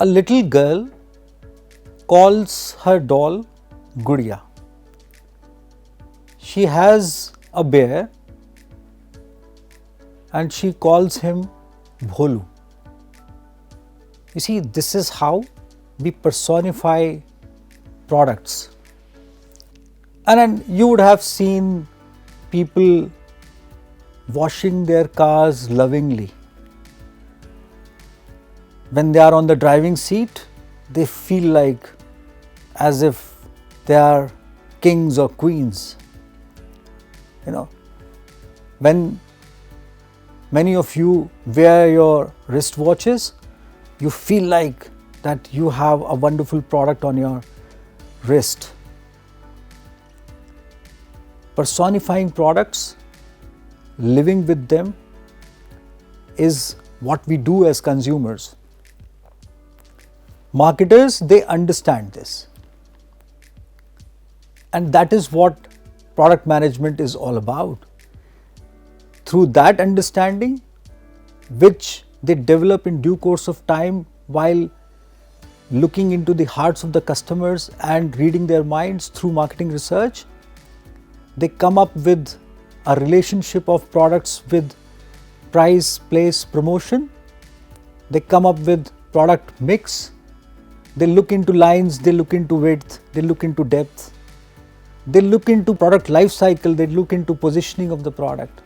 A little girl calls her doll Gudiya. She has a bear and she calls him Bholu. You see, this is how we personify products. And then you would have seen people washing their cars lovingly. When they are on the driving seat, they feel like as if they are kings or queens. When many of you wear your wristwatches, you feel like that you have a wonderful product on your wrist. Personifying products, living with them is what we do as consumers. Marketers, they understand this. And that is what product management is all about. Through that understanding, which they develop in due course of time while looking into the hearts of the customers and reading their minds through marketing research, they come up with a relationship of products with price, place, promotion. They come up with product mix. They look into lines, they look into width, they look into depth. They look into product life cycle, they look into positioning of the product.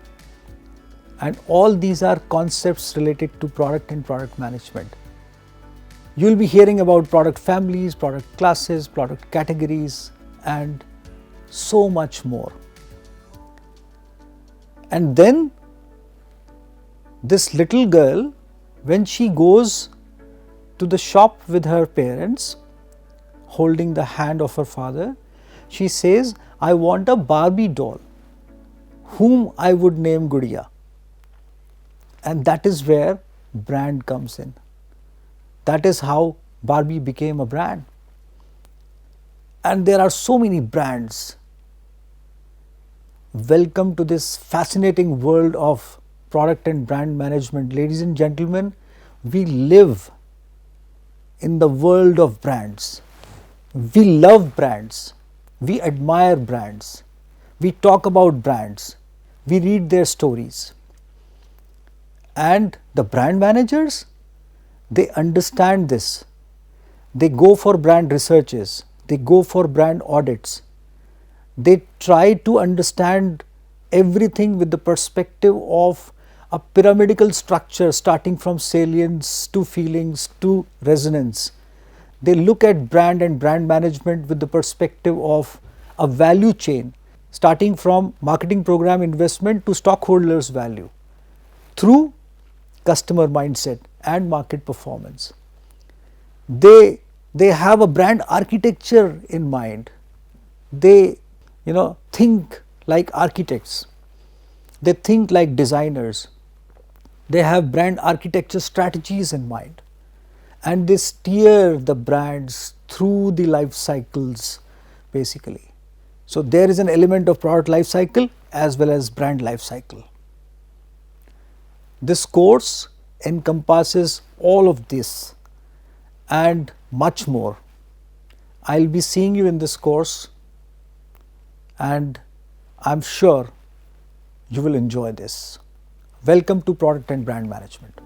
And all these are concepts related to product and product management. You will be hearing about product families, product classes, product categories, and so much more. And then this little girl, when she goes to the shop with her parents, holding the hand of her father, she says, I want a Barbie doll, whom I would name Gudiya. And that is where brand comes in. That is how Barbie became a brand. And there are so many brands. Welcome to this fascinating world of product and brand management. Ladies and gentlemen, we live in the world of brands. We love brands. We admire brands. We talk about brands. We read their stories. And the brand managers, they understand this. They go for brand researches. They go for brand audits. They try to understand everything with the perspective of a pyramidal structure, starting from salience to feelings to resonance. They look at brand and brand management with the perspective of a value chain, starting from marketing program investment to stockholders' value, through customer mindset and market performance. They have a brand architecture in mind. They think like architects. They think like designers. They have brand architecture strategies in mind. And they steer the brands through the life cycles basically. So there is an element of product life cycle as well as brand life cycle. This course encompasses all of this and much more. I'll be seeing you in this course, and I'm sure you will enjoy this. Welcome to Product and Brand Management.